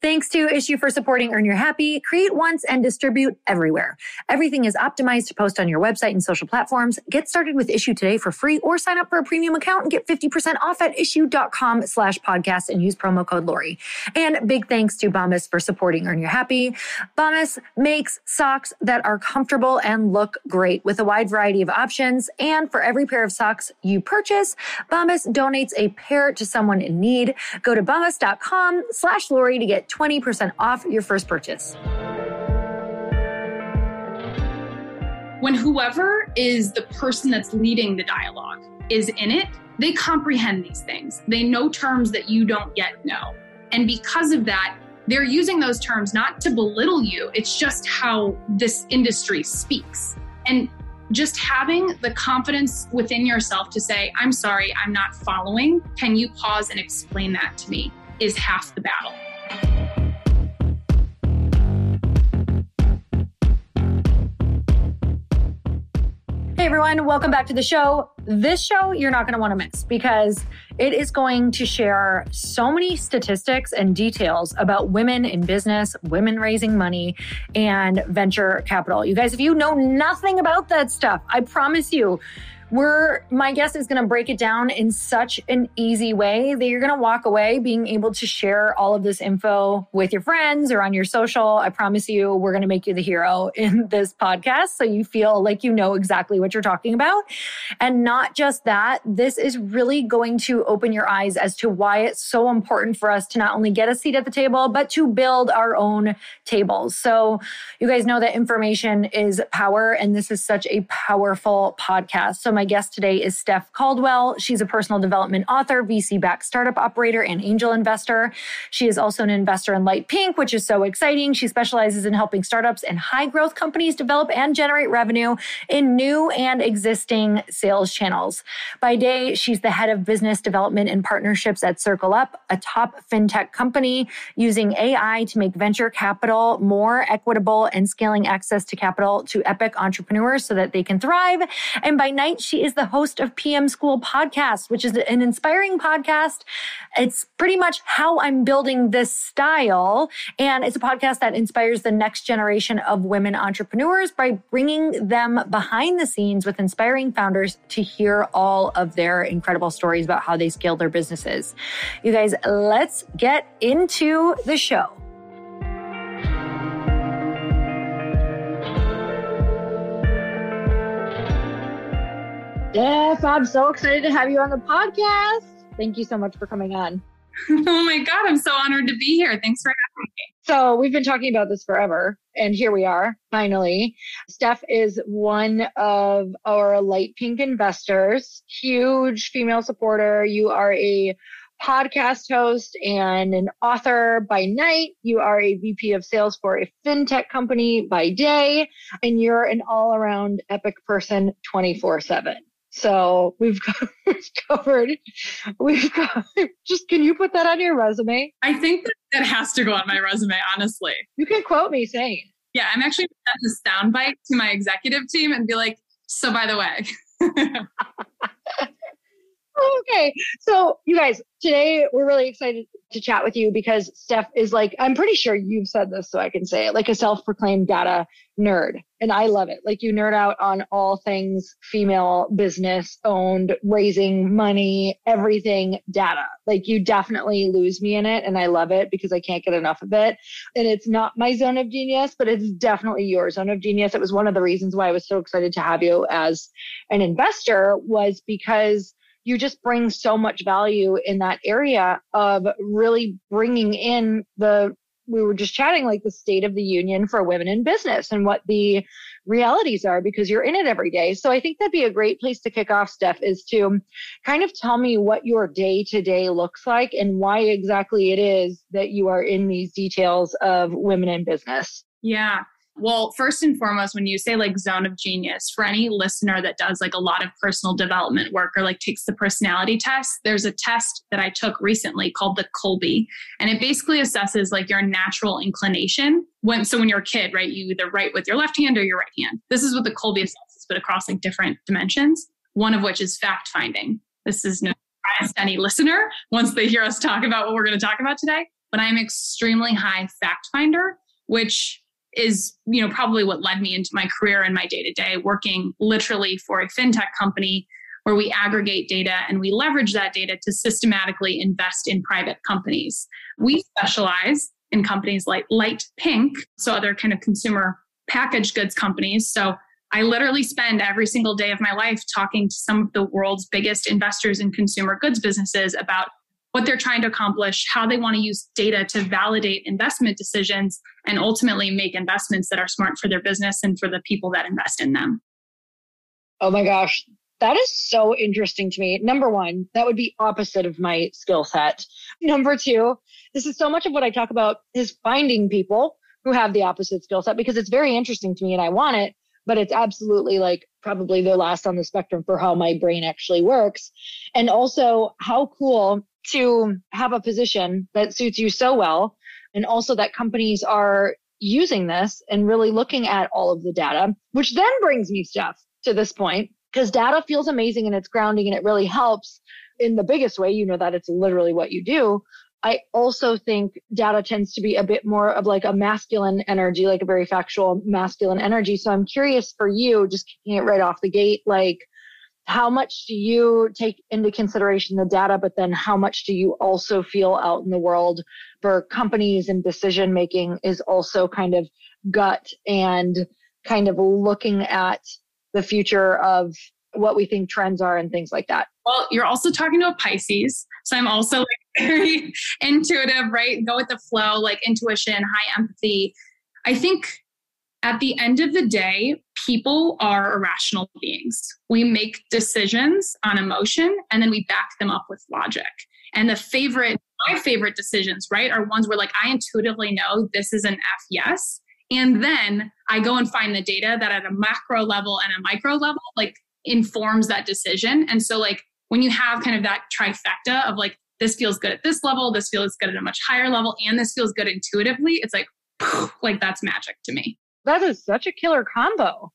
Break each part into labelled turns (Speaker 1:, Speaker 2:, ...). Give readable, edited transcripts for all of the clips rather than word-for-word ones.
Speaker 1: Thanks to Issue for supporting Earn Your Happy. Create once and distribute everywhere. Everything is optimized to post on your website and social platforms. Get started with Issue today for free or sign up for a premium account and get 50% off at issue.com/podcast and use promo code Lori. And big thanks to Bombas for supporting Earn Your Happy. Bombas makes socks that are comfortable and look great with a wide variety of options. And for every pair of socks you purchase, Bombas donates a pair to someone in need. Go to bombas.com/Lori to get 20% off your first purchase.
Speaker 2: When whoever is the person that's leading the dialogue is in it, they comprehend these things. They know terms that you don't yet know. And because of that, they're using those terms not to belittle you. It's just how this industry speaks. And just having the confidence within yourself to say, I'm sorry, I'm not following. Can you pause and explain that to me? Is half the battle.
Speaker 1: Hey everyone, welcome back to the show. This show you're not going to want to miss because it is going to share so many statistics and details about women in business, women raising money, and venture capital. You guys, if you know nothing about that stuff, I promise you, my guest is going to break it down in such an easy way that you're going to walk away being able to share all of this info with your friends or on your social. I promise you, we're going to make you the hero in this podcast so you feel like you know exactly what you're talking about. And not just that, this is really going to open your eyes as to why it's so important for us to not only get a seat at the table, but to build our own tables. So you guys know that information is power, and this is such a powerful podcast. So my guest today is Stef Caldwell. She's a personal development author, VC-backed startup operator, and angel investor. She is also an investor in Light Pink, which is so exciting. She specializes in helping startups and high-growth companies develop and generate revenue in new and existing sales channels. By day, she's the head of business development and partnerships at Circle Up, a top fintech company using AI to make venture capital more equitable and scaling access to capital to epic entrepreneurs so that they can thrive. And by night, she is the host of PM School Podcast, which is an inspiring podcast. It's pretty much how I'm building this style. And it's a podcast that inspires the next generation of women entrepreneurs by bringing them behind the scenes with inspiring founders to hear all of their incredible stories about how they scaled their businesses. You guys, let's get into the show. Stef, I'm so excited to have you on the podcast. Thank you so much for coming on.
Speaker 2: Oh my God, I'm so honored to be here. Thanks for having me.
Speaker 1: So we've been talking about this forever, and here we are, finally. Stef is one of our Light Pink investors, huge female supporter. You are a podcast host and an author by night. You are a VP of sales for a fintech company by day, and you're an all-around epic person 24/7. So we've covered, just, can you put that on your resume?
Speaker 2: I think that has to go on my resume, honestly.
Speaker 1: You can quote me saying.
Speaker 2: Yeah, I'm actually going to send a soundbite to my executive team and be like, so by the way.
Speaker 1: Okay. So you guys, today we're really excited to chat with you because Stef is like, I'm pretty sure you've said this so I can say it, like a self-proclaimed data nerd. And I love it. Like you nerd out on all things female business owned, raising money, everything data. Like you definitely lose me in it. And I love it because I can't get enough of it. And it's not my zone of genius, but it's definitely your zone of genius. It was one of the reasons why I was so excited to have you as an investor was because you just bring so much value in that area of really bringing in we were just chatting like the state of the union for women in business and what the realities are because you're in it every day. So I think that'd be a great place to kick off, Stef, is to kind of tell me what your day to day looks like and why exactly it is that you are in these details of women in business.
Speaker 2: Yeah. Well, first and foremost, when you say like zone of genius, for any listener that does like a lot of personal development work or like takes the personality test, there's a test that I took recently called the Kolbe. And it basically assesses like your natural inclination. When you're a kid, right, you either write with your left hand or your right hand. This is what the Kolbe assesses, but across like different dimensions, one of which is fact finding. This is no surprise to any listener once they hear us talk about what we're going to talk about today. but I'm extremely high fact finder, which is, probably what led me into my career and my day-to-day, working literally for a fintech company where we aggregate data and we leverage that data to systematically invest in private companies. We specialize in companies like Light Pink, so other kind of consumer packaged goods companies. So I literally spend every single day of my life talking to some of the world's biggest investors in consumer goods businesses about what they're trying to accomplish, how they want to use data to validate investment decisions, and ultimately make investments that are smart for their business and for the people that invest in them.
Speaker 1: Oh my gosh, that is so interesting to me. Number one, that would be opposite of my skill set. Number two, this is so much of what I talk about is finding people who have the opposite skill set, because it's very interesting to me and I want it, but it's absolutely like probably the last on the spectrum for how my brain actually works. And also how cool to have a position that suits you so well. And also that companies are using this and really looking at all of the data, which then brings me, Stef, to this point, because data feels amazing and it's grounding and it really helps in the biggest way, that it's literally what you do. I also think data tends to be a bit more of like a masculine energy, like a very factual masculine energy. So I'm curious for you, just kicking it right off the gate, like how much do you take into consideration the data, but then how much do you also feel out in the world for companies and decision making is also kind of gut and kind of looking at the future of what we think trends are and things like that?
Speaker 2: Well, you're also talking to a Pisces. So I'm also like very intuitive, right? Go with the flow, like intuition, high empathy. I think at the end of the day, people are irrational beings. We make decisions on emotion and then we back them up with logic. And my favorite decisions, right, are ones where like I intuitively know this is an F yes. And then I go and find the data that at a macro level and a micro level, like informs that decision. And so like when you have kind of that trifecta of like, this feels good at this level, this feels good at a much higher level, and this feels good intuitively, it's like that's magic to me.
Speaker 1: That is such a killer combo.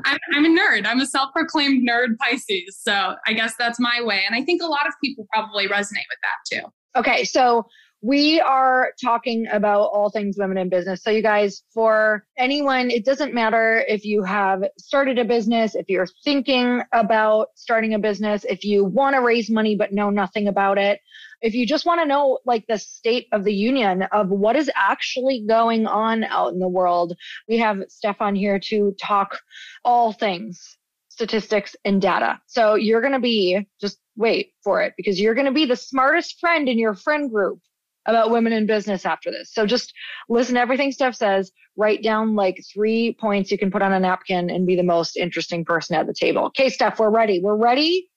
Speaker 2: I'm a nerd. I'm a self-proclaimed nerd Pisces. So I guess that's my way. And I think a lot of people probably resonate with that too.
Speaker 1: Okay. So we are talking about all things women in business. So you guys, for anyone, it doesn't matter if you have started a business, if you're thinking about starting a business, if you want to raise money but know nothing about it, if you just want to know like the state of the union of what is actually going on out in the world, we have Stef on here to talk all things statistics and data. So you're going to be, just wait for it, because you're going to be the smartest friend in your friend group about women in business after this. So just listen to everything Stef says, write down like 3 points you can put on a napkin and be the most interesting person at the table. Okay, Stef, we're ready. We're ready.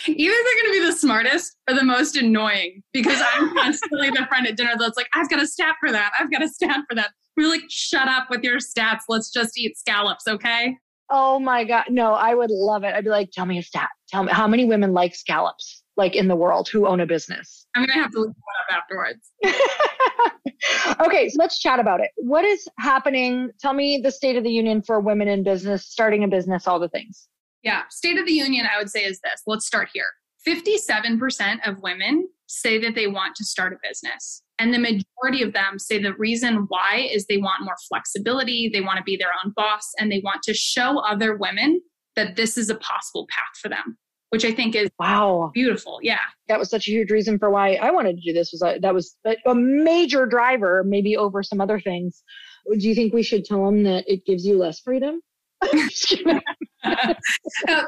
Speaker 2: Either they're going to be the smartest or the most annoying, because I'm constantly the friend at dinner that's like, I've got a stat for that. I've got a stat for that. We're like, shut up with your stats. Let's just eat scallops, okay?
Speaker 1: Oh my God. No, I would love it. I'd be like, tell me a stat. Tell me how many women like scallops, like in the world, who own a business.
Speaker 2: I'm going to have to look that up afterwards.
Speaker 1: Okay, so let's chat about it. What is happening? Tell me the state of the union for women in business, starting a business, all the things.
Speaker 2: Yeah. State of the union, I would say, is this. Let's start here. 57% of women say that they want to start a business. And the majority of them say the reason why is they want more flexibility, they want to be their own boss, and they want to show other women that this is a possible path for them, which I think is beautiful. Yeah.
Speaker 1: That was such a huge reason for why I wanted to do this. That was a major driver, maybe over some other things. Do you think we should tell them that it gives you less freedom?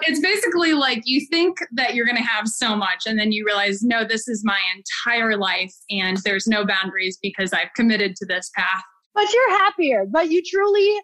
Speaker 2: It's basically like you think that you're going to have so much and then you realize, no, this is my entire life and there's no boundaries because I've committed to this path.
Speaker 1: But you're happier. But you truly,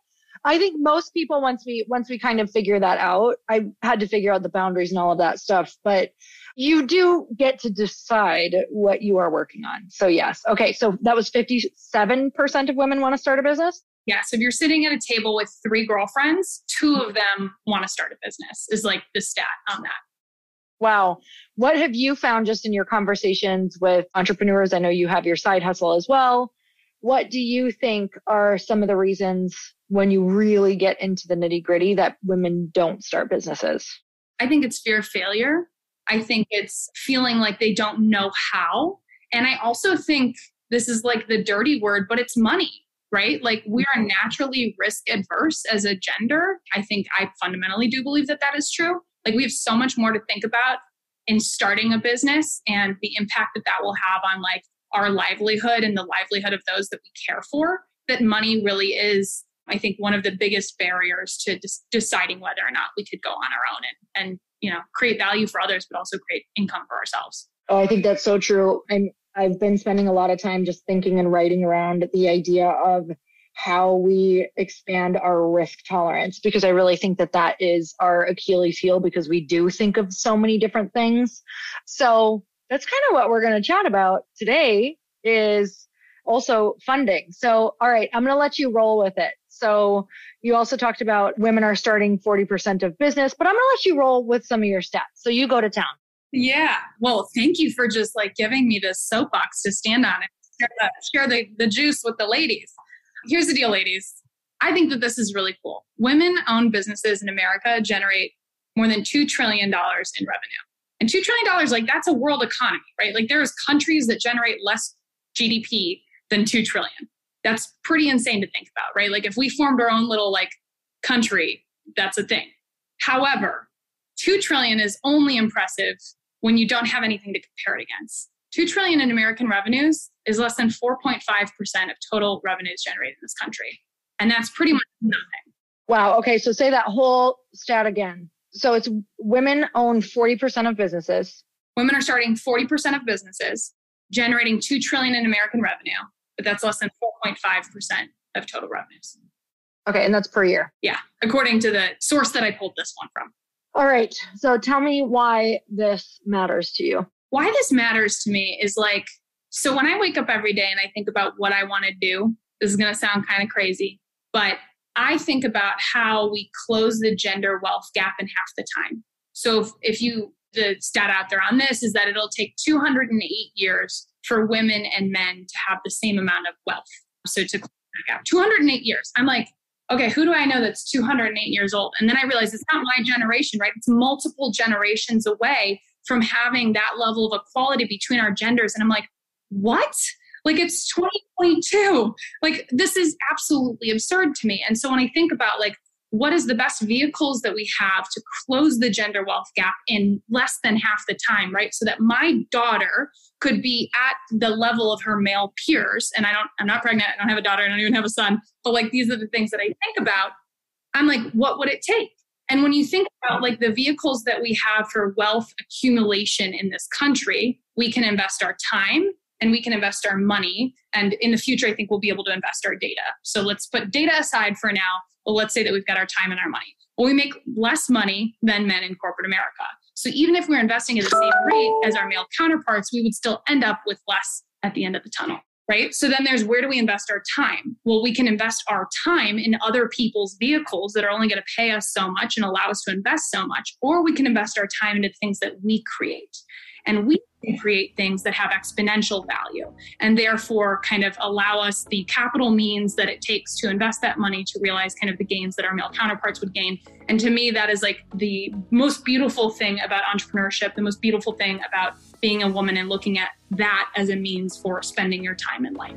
Speaker 1: I think most people, once we kind of figure that out, I had to figure out the boundaries and all of that stuff, but you do get to decide what you are working on. So yes. Okay. So that was 57% of women want to start a business.
Speaker 2: Yeah. So if you're sitting at a table with 3 girlfriends, 2 of them want to start a business is like the stat on that.
Speaker 1: Wow. What have you found just in your conversations with entrepreneurs? I know you have your side hustle as well. What do you think are some of the reasons when you really get into the nitty gritty that women don't start businesses?
Speaker 2: I think it's fear of failure. I think it's feeling like they don't know how. And I also think this is like the dirty word, but it's money, right? Like we are naturally risk adverse as a gender. I think I fundamentally do believe that that is true. Like we have so much more to think about in starting a business and the impact that that will have on like our livelihood and the livelihood of those that we care for, that money really is, I think, one of the biggest barriers to deciding whether or not we could go on our own and create value for others, but also create income for ourselves.
Speaker 1: Oh, I think that's so true. And I've been spending a lot of time just thinking and writing around the idea of how we expand our risk tolerance, because I really think that that is our Achilles heel, because we do think of so many different things. So that's kind of what we're going to chat about today, is also funding. So, all right, I'm going to let you roll with it. So you also talked about women are starting 40% of business, but I'm going to let you roll with some of your stats. So you go to town.
Speaker 2: Yeah. Well, thank you for just like giving me this soapbox to stand on and share the juice with the ladies. Here's the deal, ladies. I think that this is really cool. Women-owned businesses in America generate more than $2 trillion in revenue. And $2 trillion, like that's a world economy, right? Like there's countries that generate less GDP than 2 trillion. That's pretty insane to think about, right? Like if we formed our own little like country, that's a thing. However, 2 trillion is only impressive when you don't have anything to compare it against. 2 trillion in American revenues is less than 4.5% of total revenues generated in this country. And that's pretty much nothing.
Speaker 1: Wow. Okay. So say that whole stat again. So it's women own 40% of businesses.
Speaker 2: Women are starting 40% of businesses, generating 2 trillion in American revenue, but that's less than 4.5% of total revenues.
Speaker 1: Okay. And that's per year.
Speaker 2: Yeah. According to the source that I pulled this one from.
Speaker 1: All right. So tell me why this matters to you.
Speaker 2: Why this matters to me is like, so when I wake up every day and I think about what I want to do, this is going to sound kind of crazy, but I think about how we close the gender wealth gap in half the time. So the stat out there on this is that it'll take 208 years for women and men to have the same amount of wealth. So to close that gap, 208 years. I'm like, okay, who do I know that's 208 years old? And then I realize it's not my generation, right? It's multiple generations away from having that level of equality between our genders. And I'm like, what? Like it's 2022. Like this is absolutely absurd to me. And so when I think about like, what is the best vehicles that we have to close the gender wealth gap in less than half the time, right? So that my daughter could be at the level of her male peers. And I'm not pregnant. I don't have a daughter. I don't even have a son. But like, these are the things that I think about. I'm like, what would it take? And when you think about like the vehicles that we have for wealth accumulation in this country, we can invest our time and we can invest our money. And in the future, I think we'll be able to invest our data. So let's put data aside for now. Well, let's say that we've got our time and our money. Well, we make less money than men in corporate America. So even if we're investing at the same rate as our male counterparts, we would still end up with less at the end of the tunnel, right? So then there's, where do we invest our time? Well, we can invest our time in other people's vehicles that are only going to pay us so much and allow us to invest so much, or we can invest our time into things that we create. And we can create things that have exponential value and therefore kind of allow us the capital means that it takes to invest that money to realize kind of the gains that our male counterparts would gain. And to me, that is like the most beautiful thing about entrepreneurship, the most beautiful thing about being a woman and looking at that as a means for spending your time in life.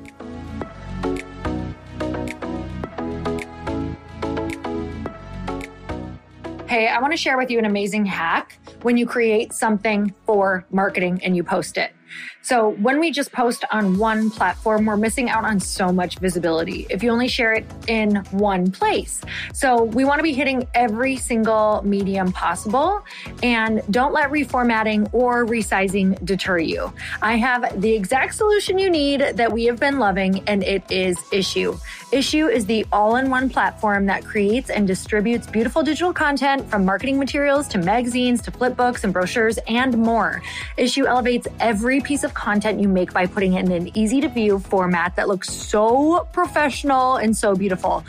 Speaker 2: Hey, I want to share with you an amazing hack when you create something for marketing and you post it. So when we just post on one platform, we're missing out on so much visibility if you only share it in one place. So we want to be hitting every single medium possible, and don't let reformatting or resizing deter you. I have the exact solution you need that we have been loving, and it is Issue. Issue is the all-in-one platform that creates and distributes beautiful digital content, from marketing materials to magazines to flip books and brochures and more. Issue elevates every piece of content you make by putting it in an easy to view format that looks so professional and so beautiful.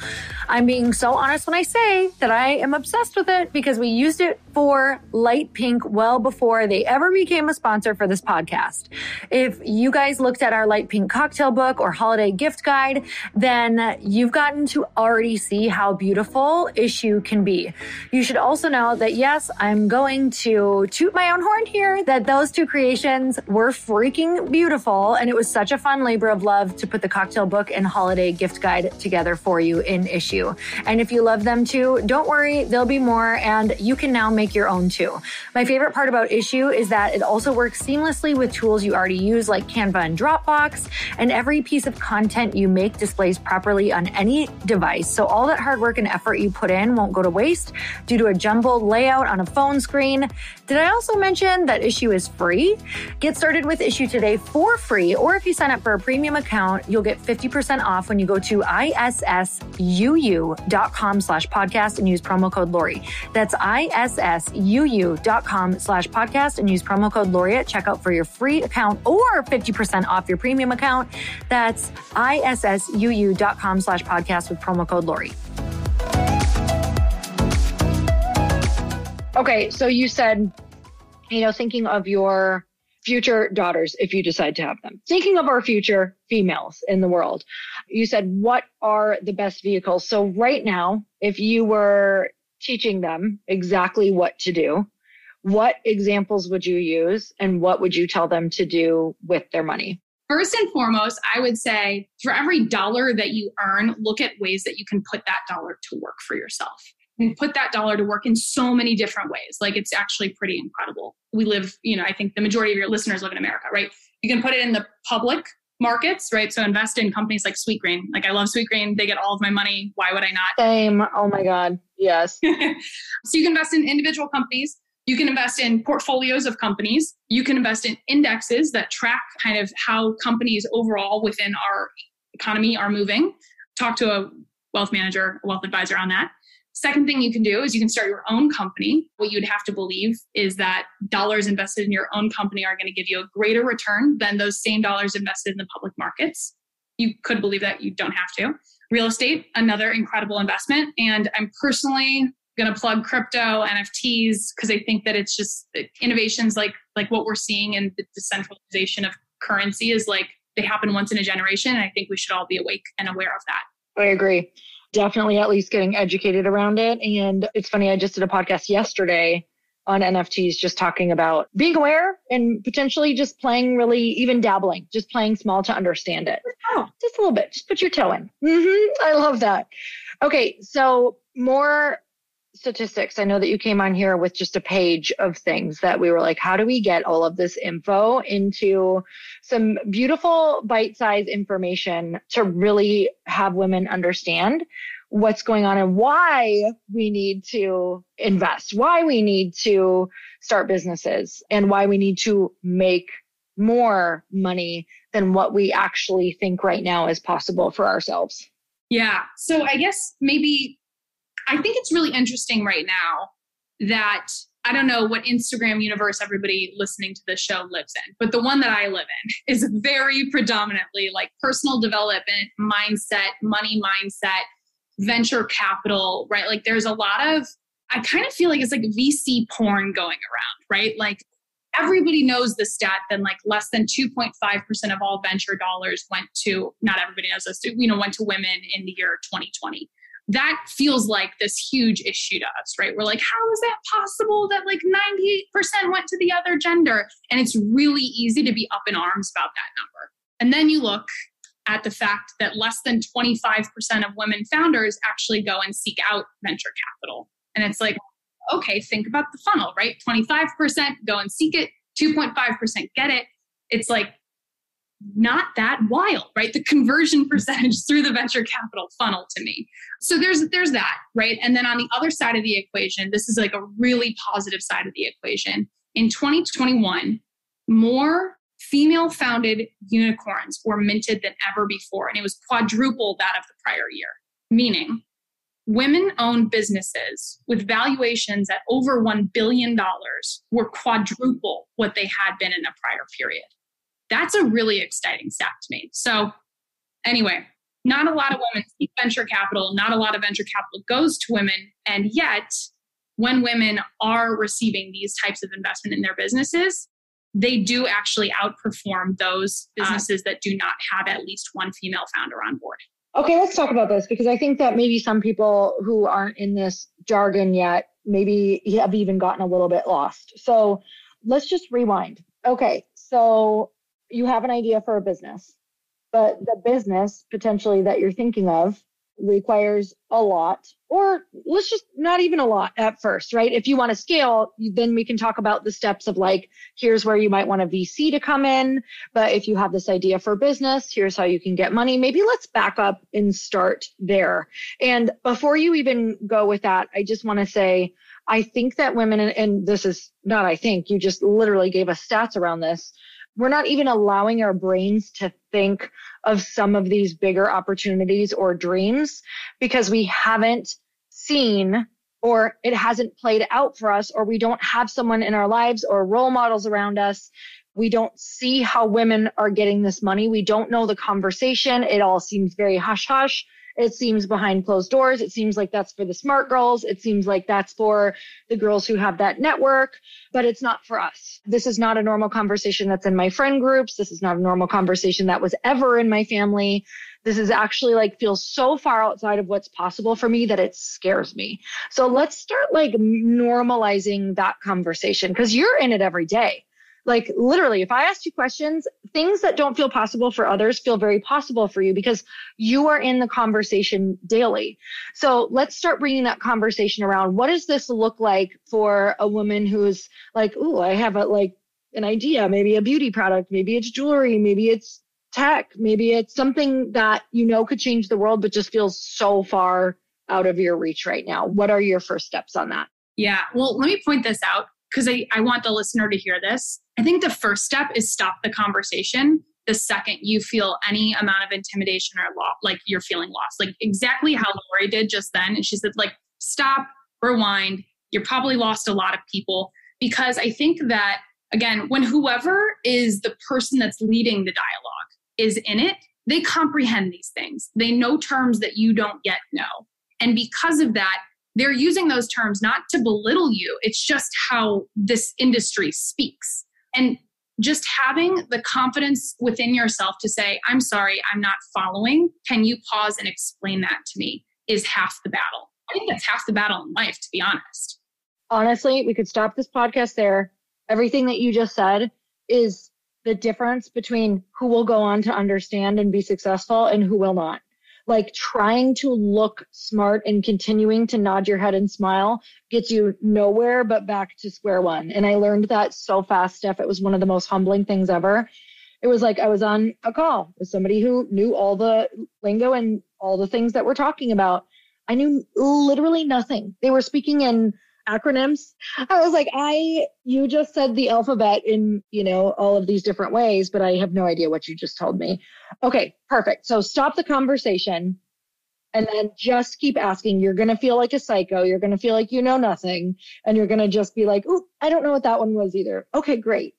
Speaker 1: I'm being so honest when I say that I am obsessed with it because we used it for light pink well before they ever became a sponsor for this podcast. If you guys looked at our light pink cocktail book or holiday gift guide, then you've gotten to already see how beautiful Issue can be. You should also know that, yes, I'm going to toot my own horn here, that those two creations were freaking beautiful. And it was such a fun labor of love to put the cocktail book and holiday gift guide together for you in Issue. And if you love them too, don't worry, there'll be more and you can now make your own too. My favorite part about Issue is that it also works seamlessly with tools you already use like Canva and Dropbox, and every piece of content you make displays properly on any device. So all that hard work and effort you put in won't go to waste due to a jumbled layout on a phone screen. Did I also mention that Issue is free? Get started with Issue today for free, or if you sign up for a premium account, you'll get 50% off when you go to issuu.com/podcast and use promo code Lori. That's issuu.com/podcast and use promo code Lori at checkout for your free account or 50% off your premium account. That's issuu.com/podcast with promo code Lori. Okay, so you said, thinking of your future daughters, if you decide to have them, thinking of our future females in the world, you said, what are the best vehicles? So right now, if you were teaching them exactly what to do, what examples would you use and what would you tell them to do with their money?
Speaker 2: First and foremost, I would say for every dollar that you earn, look at ways that you can put that dollar to work for yourself. And put that dollar to work in so many different ways. Like, it's actually pretty incredible. We live, I think the majority of your listeners live in America, right? You can put it in the public markets, right? So invest in companies like Sweetgreen. Like, I love Sweetgreen. They get all of my money. Why would I not?
Speaker 1: Same. Oh my God. Yes.
Speaker 2: So you can invest in individual companies. You can invest in portfolios of companies. You can invest in indexes that track kind of how companies overall within our economy are moving. Talk to a wealth manager, a wealth advisor on that. Second thing you can do is you can start your own company. What you'd have to believe is that dollars invested in your own company are going to give you a greater return than those same dollars invested in the public markets. You could believe that, you don't have to. Real estate, another incredible investment. And I'm personally going to plug crypto, NFTs, because I think that it's just innovations like what we're seeing in the decentralization of currency is like they happen once in a generation. And I think we should all be awake and aware of that.
Speaker 1: I agree. Definitely at least getting educated around it. And it's funny, I just did a podcast yesterday on NFTs, just talking about being aware and potentially just playing, really even dabbling, just playing small to understand it. Oh, just a little bit, just put your toe in. I love that. Okay. So more statistics. I know that you came on here with just a page of things that we were like, how do we get all of this info into some beautiful bite-sized information to really have women understand what's going on and why we need to invest, why we need to start businesses, and why we need to make more money than what we actually think right now is possible for ourselves?
Speaker 2: Yeah. So I guess I think it's really interesting right now that I don't know what Instagram universe everybody listening to this show lives in, but the one that I live in is very predominantly like personal development, mindset, money mindset, venture capital, right? Like there's a lot of, I kind of feel like it's like VC porn going around, right? Like everybody knows the stat that like less than 2.5% of all venture dollars went to, not everybody knows this, went to women in the year 2020. That feels like this huge issue to us, right? We're like, how is that possible that like 98% went to the other gender? And it's really easy to be up in arms about that number. And then you look at the fact that less than 25% of women founders actually go and seek out venture capital. And it's like, okay, think about the funnel, right? 25% go and seek it, 2.5% get it. It's like, not that wild, right? The conversion percentage through the venture capital funnel to me. So there's that, right? And then on the other side of the equation, this is like a really positive side of the equation. In 2021, more female-founded unicorns were minted than ever before, and it was quadruple that of the prior year. Meaning, women-owned businesses with valuations at over $1 billion were quadruple what they had been in a prior period. That's a really exciting stat to me. So anyway, Not a lot of women seek venture capital. Not a lot of venture capital goes to women. And yet, when women are receiving these types of investment in their businesses, they do actually outperform those businesses that do not have at least one female founder on board.
Speaker 1: Okay, let's talk about this, because I think that maybe some people who aren't in this jargon yet maybe have even gotten a little bit lost. So let's just rewind. Okay, so you have an idea for a business, but the business potentially that you're thinking of requires a lot, or let's just not even a lot at first, right? If you want to scale, then we can talk about the steps of like, here's where you might want a VC to come in. But if you have this idea for business, here's how you can get money. Maybe let's back up and start there. And before you even go with that, I just want to say, I think that women, and this is not, I think, you just literally gave us stats around this. We're not even allowing our brains to think of some of these bigger opportunities or dreams because we haven't seen, or it hasn't played out for us, or we don't have someone in our lives or role models around us. We don't see how women are getting this money. We don't know the conversation. It all seems very hush hush. It seems behind closed doors. It seems like that's for the smart girls. It seems like that's for the girls who have that network, but it's not for us. This is not a normal conversation that's in my friend groups. This is not a normal conversation that was ever in my family. This is actually like feels so far outside of what's possible for me that it scares me. So let's start like normalizing that conversation, because you're in it every day. Like literally, if I ask you questions, things that don't feel possible for others feel very possible for you because you are in the conversation daily. So let's start bringing that conversation around. What does this look like for a woman who's like, ooh, I have an idea, maybe a beauty product, maybe it's jewelry, maybe it's tech, maybe it's something that you know could change the world, but just feels so far out of your reach right now. What are your first steps on that?
Speaker 2: Yeah, well, let me point this out, because I want the listener to hear this. I think the first step is stop the conversation the second you feel any amount of intimidation or like you're feeling lost. Like exactly how Lori did just then. And she said, like, stop, rewind. You probably lost a lot of people. Because I think that, again, when whoever is the person that's leading the dialogue is in it, they comprehend these things. They know terms that you don't yet know. And because of that, they're using those terms not to belittle you. It's just how this industry speaks. And just having the confidence within yourself to say, I'm sorry, I'm not following. Can you pause and explain that to me? Is half the battle. I think that's half the battle in life, to be honest.
Speaker 1: Honestly, we could stop this podcast there. Everything that you just said is the difference between who will go on to understand and be successful and who will not. Like trying to look smart and continuing to nod your head and smile gets you nowhere but back to square one. And I learned that so fast, Steph. It was one of the most humbling things ever. It was like I was on a call with somebody who knew all the lingo and all the things that we're talking about. I knew literally nothing. They were speaking in acronyms. I was like, you just said the alphabet in, all of these different ways, but I have no idea what you just told me. Okay, perfect. So stop the conversation and then just keep asking. You're going to feel like a psycho. You're going to feel like you know nothing. And you're going to just be like, oh, I don't know what that one was either. Okay, great.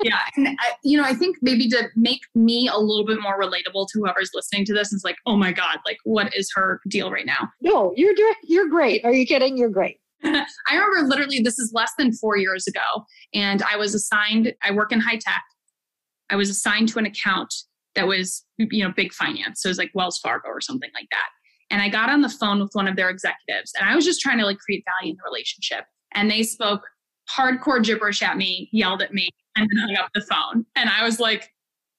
Speaker 2: Yeah. And I think maybe to make me a little bit more relatable to whoever's listening to this is like, oh my God, like what is her deal right now?
Speaker 1: No, you're great. Are you kidding? You're great.
Speaker 2: I remember literally, this is less than 4 years ago, and I work in high tech. I was assigned to an account that was, big finance. So it was like Wells Fargo or something like that. And I got on the phone with one of their executives, and I was just trying to create value in the relationship. And they spoke hardcore gibberish at me, yelled at me, and then hung up the phone. And I was like,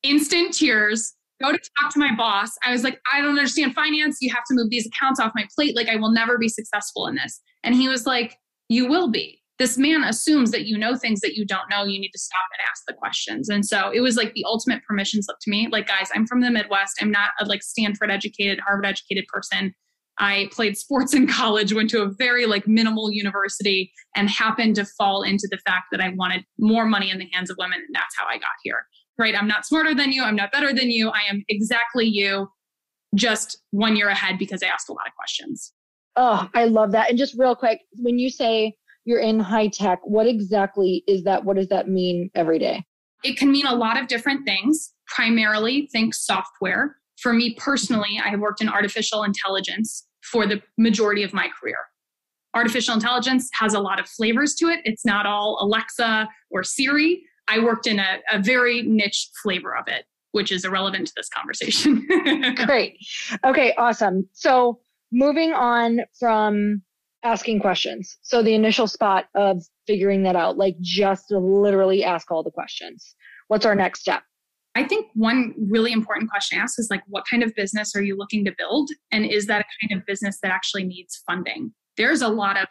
Speaker 2: instant tears. Go to talk to my boss. I was like, I don't understand finance. You have to move these accounts off my plate. Like, I will never be successful in this. And he was like, you will be. This man assumes that you know things that you don't know. You need to stop and ask the questions. And so it was like the ultimate permission slip to me. Like, guys, I'm from the Midwest. I'm not a Stanford educated, Harvard educated person. I played sports in college, went to a very minimal university, and happened to fall into the fact that I wanted more money in the hands of women. And that's how I got here. Right? I'm not smarter than you. I'm not better than you. I am exactly you, just 1 year ahead because I asked a lot of questions.
Speaker 1: Oh, I love that. And just real quick, when you say you're in high tech, what exactly is that? What does that mean every day?
Speaker 2: It can mean a lot of different things. Primarily, think software, for me personally, I have worked in artificial intelligence for the majority of my career. Artificial intelligence has a lot of flavors to it. It's not all Alexa or Siri. I worked in a very niche flavor of it, which is irrelevant to this conversation.
Speaker 1: Great. Okay, awesome. So moving on from asking questions. So the initial spot of figuring that out, like just to literally ask all the questions. What's our next step?
Speaker 2: I think one really important question to ask is like, what kind of business are you looking to build? And is that a kind of business that actually needs funding? There's a lot of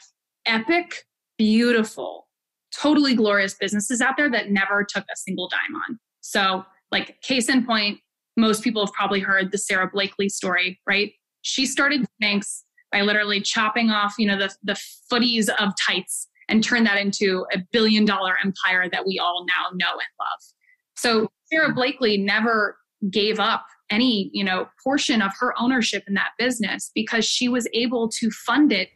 Speaker 2: epic, beautiful, totally glorious businesses out there that never took a single dime on. So like case in point, most people have probably heard the Sarah Blakely story, right? She started Spanx by literally chopping off, the footies of tights and turned that into $1 billion empire that we all now know and love. So Sarah Blakely never gave up any, portion of her ownership in that business because she was able to fund it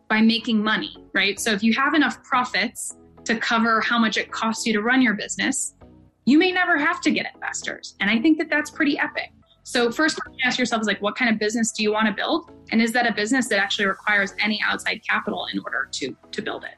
Speaker 2: by making money, right? So if you have enough profits to cover how much it costs you to run your business, you may never have to get investors. And I think that that's pretty epic. So first question to ask yourself is like, what kind of business do you want to build? And is that a business that actually requires any outside capital in order to build it?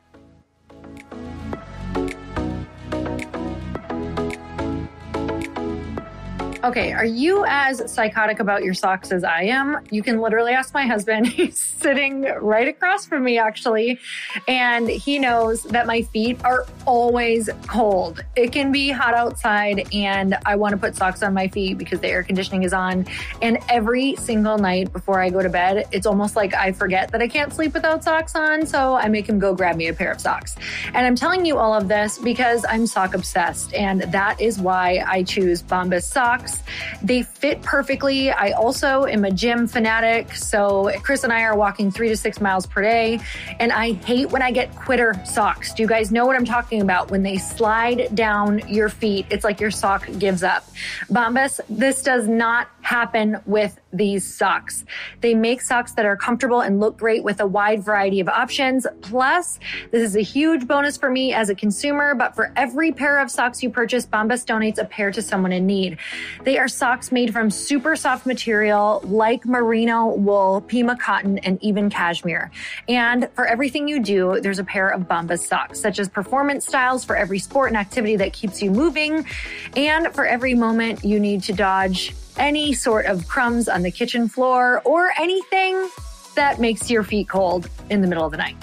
Speaker 1: Okay, are you as psychotic about your socks as I am? You can literally ask my husband. He's sitting right across from me, actually. And he knows that my feet are always cold. It can be hot outside and I want to put socks on my feet because the air conditioning is on. And every single night before I go to bed, it's almost like I forget that I can't sleep without socks on. So I make him go grab me a pair of socks. And I'm telling you all of this because I'm sock obsessed. And that is why I choose Bombas socks. They fit perfectly. I also am a gym fanatic. So Chris and I are walking 3 to 6 miles per day. And I hate when I get quitter socks. Do you guys know what I'm talking about? When they slide down your feet, it's like your sock gives up. Bombas, this does not happen with these socks. They make socks that are comfortable and look great with a wide variety of options. Plus, this is a huge bonus for me as a consumer, but for every pair of socks you purchase, Bombas donates a pair to someone in need. They are socks made from super soft material like merino wool, Pima cotton, and even cashmere. And for everything you do, there's a pair of Bombas socks, such as performance styles for every sport and activity that keeps you moving, and for every moment you need to dodge any sort of crumbs on the kitchen floor or anything that makes your feet cold in the middle of the night.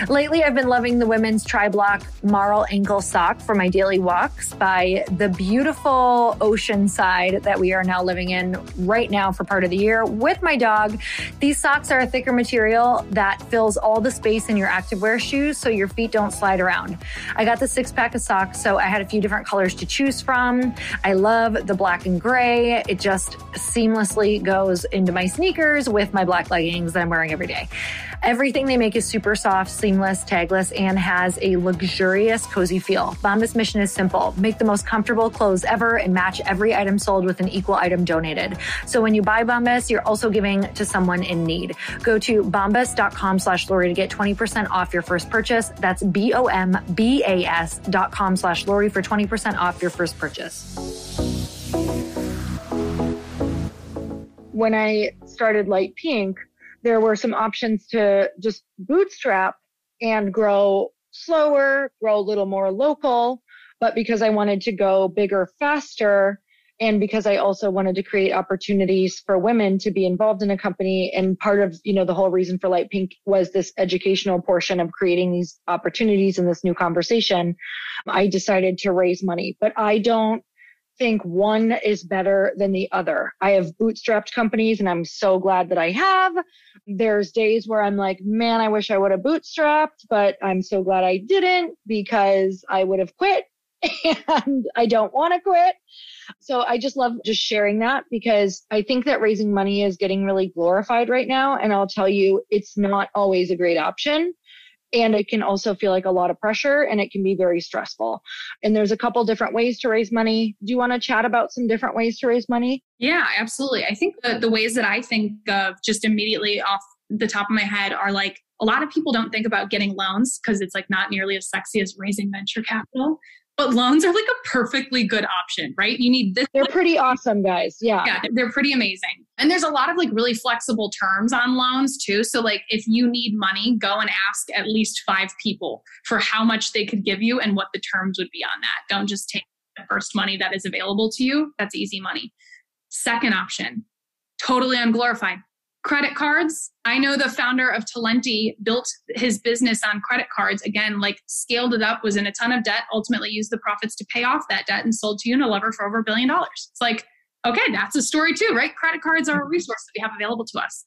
Speaker 1: Lately, I've been loving the women's tri-block marl ankle sock for my daily walks by the beautiful ocean side that we are now living in right now for part of the year with my dog. These socks are a thicker material that fills all the space in your activewear shoes so your feet don't slide around. I got the 6-pack of socks, so I had a few different colors to choose from. I love the black and gray. It just seamlessly goes into my sneakers with my black leggings that I'm wearing every day. Everything they make is super soft, seamless, tagless, and has a luxurious, cozy feel. Bombas' mission is simple. Make the most comfortable clothes ever and match every item sold with an equal item donated. So when you buy Bombas, you're also giving to someone in need. Go to bombas.com/Lori to get 20% off your first purchase. That's BOMBAS.com/Lori for 20% off your first purchase. When I started Light Pink, there were some options to just bootstrap and grow slower, grow a little more local. But because I wanted to go bigger, faster, and because I also wanted to create opportunities for women to be involved in a company, and part of, the whole reason for Light Pink was this educational portion of creating these opportunities in this new conversation, I decided to raise money. But I don't think one is better than the other. I have bootstrapped companies and I'm so glad that I have. There's days where I'm like, man, I wish I would have bootstrapped, but I'm so glad I didn't because I would have quit and I don't want to quit. So I just love just sharing that because I think that raising money is getting really glorified right now. And I'll tell you, it's not always a great option. And it can also feel like a lot of pressure and it can be very stressful. And there's a couple different ways to raise money. Do you want to chat about some different ways to raise money?
Speaker 2: Yeah, absolutely. I think the ways that I think of just immediately off the top of my head are like, a lot of people don't think about getting loans because it's like not nearly as sexy as raising venture capital. But loans are like a perfectly good option, right? You need this.
Speaker 1: They're pretty awesome, guys. Yeah.
Speaker 2: Yeah, they're pretty amazing. And there's a lot of like really flexible terms on loans too. So like if you need money, go and ask at least 5 people for how much they could give you and what the terms would be on that. Don't just take the first money that is available to you. That's easy money. Second option, totally unglorified. Credit cards. I know the founder of Talenti built his business on credit cards. Again, like scaled it up, was in a ton of debt, ultimately used the profits to pay off that debt and sold to Unilever for over $1 billion. It's like, okay, that's a story too, right? Credit cards are a resource that we have available to us.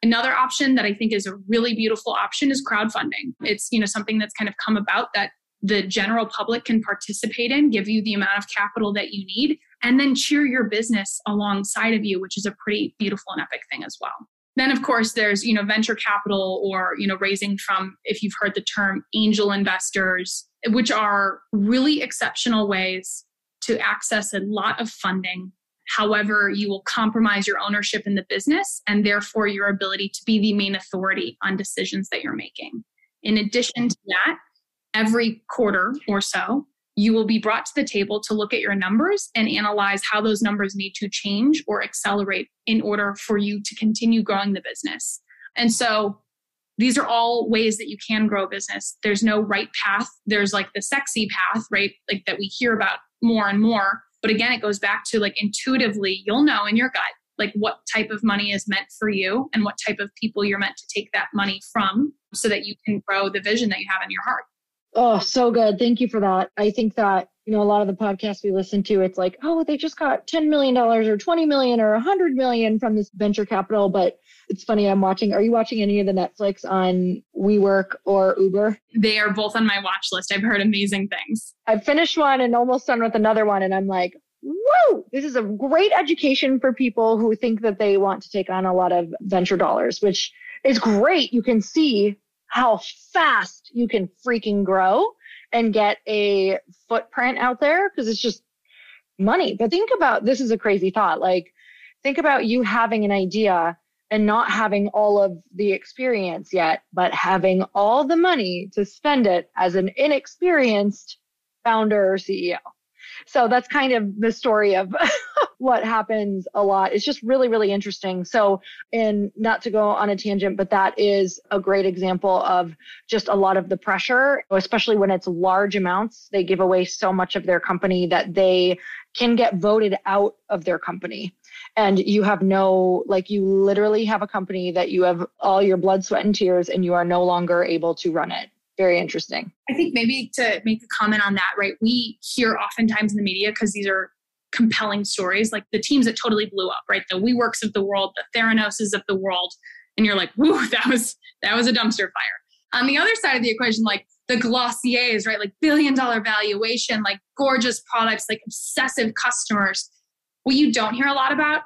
Speaker 2: Another option that I think is a really beautiful option is crowdfunding. It's, something that's kind of come about that the general public can participate in, give you the amount of capital that you need, and then cheer your business alongside of you, which is a pretty beautiful and epic thing as well. Then, of course, there's, venture capital or, raising from, if you've heard the term, angel investors, which are really exceptional ways to access a lot of funding. However, you will compromise your ownership in the business and therefore your ability to be the main authority on decisions that you're making. In addition to that, every quarter or so, you will be brought to the table to look at your numbers and analyze how those numbers need to change or accelerate in order for you to continue growing the business. And so these are all ways that you can grow a business. There's no right path. There's like the sexy path, right? Like that we hear about more and more. But again, it goes back to like intuitively, you'll know in your gut, like what type of money is meant for you and what type of people you're meant to take that money from so that you can grow the vision that you have in your heart.
Speaker 1: Oh, so good. Thank you for that. I think that, a lot of the podcasts we listen to, it's like, oh, they just got $10 million or 20 million or 100 million from this venture capital. But it's funny, are you watching any of the Netflix on WeWork or Uber?
Speaker 2: They are both on my watch list. I've heard amazing things.
Speaker 1: I've finished one and almost done with another one. And I'm like, whoa, this is a great education for people who think that they want to take on a lot of venture dollars, which is great. You can see how fast you can freaking grow and get a footprint out there because it's just money. But think about, this is a crazy thought. Like, think about you having an idea and not having all of the experience yet, but having all the money to spend it as an inexperienced founder or CEO. So that's kind of the story of what happens a lot. It's just really, really interesting. So, and not to go on a tangent, but that is a great example of just a lot of the pressure, especially when it's large amounts. They give away so much of their company that they can get voted out of their company. And you have you literally have a company that you have all your blood, sweat, and tears, and you are no longer able to run it. Very interesting.
Speaker 2: I think maybe to make a comment on that, right? We hear oftentimes in the media, because these are compelling stories, like the teams that totally blew up, right? The WeWorks of the world, the Theranoses of the world. And you're like, whoo, that was a dumpster fire. On the other side of the equation, like the Glossiers, right? Like $1 billion valuation, like gorgeous products, like obsessive customers. What you don't hear a lot about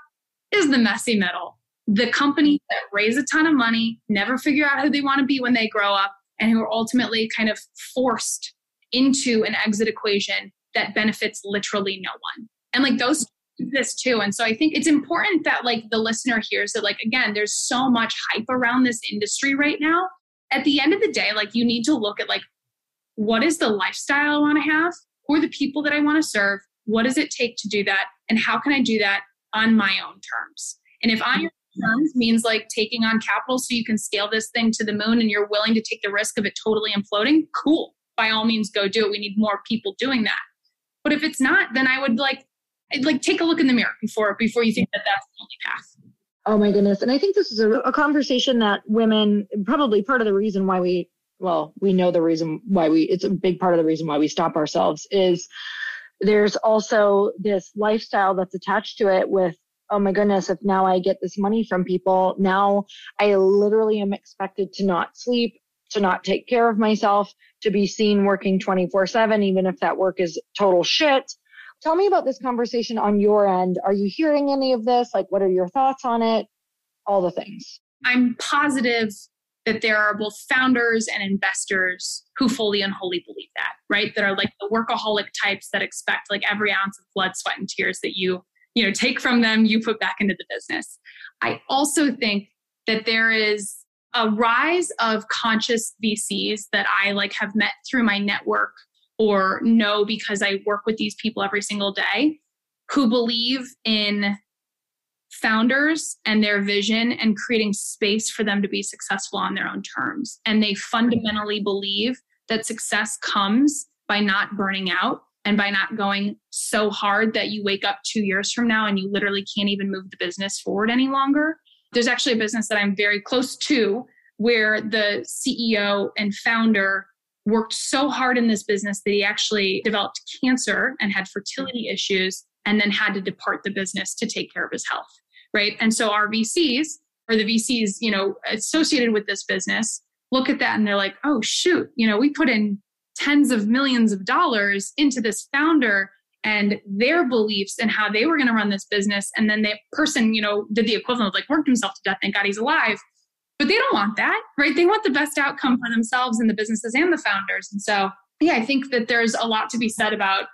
Speaker 2: is the messy middle. The companies that raise a ton of money, never figure out who they want to be when they grow up, and who are ultimately kind of forced into an exit equation that benefits literally no one. And like those exist too. And so I think it's important that like the listener hears that, like, again, there's so much hype around this industry right now. At the end of the day, like you need to look at like, what is the lifestyle I want to have? Who are the people that I want to serve? What does it take to do that? And how can I do that on my own terms? And if on your terms means like taking on capital so you can scale this thing to the moon and you're willing to take the risk of it totally imploding, cool. By all means, go do it. We need more people doing that. But if it's not, then I would I'd take a look in the mirror before you think that that's the only path.
Speaker 1: Oh my goodness. And I think this is a conversation that women, probably part of the reason why we know the reason why it's a big part of the reason why we stop ourselves is there's also this lifestyle that's attached to it with, oh my goodness, if now I get this money from people, now I literally am expected to not sleep, to not take care of myself, to be seen working 24/7, even if that work is total shit. Tell me about this conversation on your end. Are you hearing any of this? Like, what are your thoughts on it? All the things.
Speaker 2: I'm positive that there are both founders and investors who fully and wholly believe that, right? That are like the workaholic types that expect like every ounce of blood, sweat, and tears that you take from them, you put back into the business. I also think that there is a rise of conscious VCs that I have met through my network or know because I work with these people every single day who believe in founders and their vision and creating space for them to be successful on their own terms. And they fundamentally believe that success comes by not burning out and by not going so hard that you wake up 2 years from now and you literally can't even move the business forward any longer. There's actually a business that I'm very close to where the CEO and founder worked so hard in this business that he actually developed cancer and had fertility issues and then had to depart the business to take care of his health, right? And so our VCs, or the VCs, associated with this business, look at that and they're like, oh, shoot, we put in tens of millions of dollars into this founder and their beliefs and how they were going to run this business. And then that person, did the equivalent of like worked himself to death. Thank God he's alive. But they don't want that, right? They want the best outcome for themselves and the businesses and the founders. And so, yeah, I think that there's a lot to be said about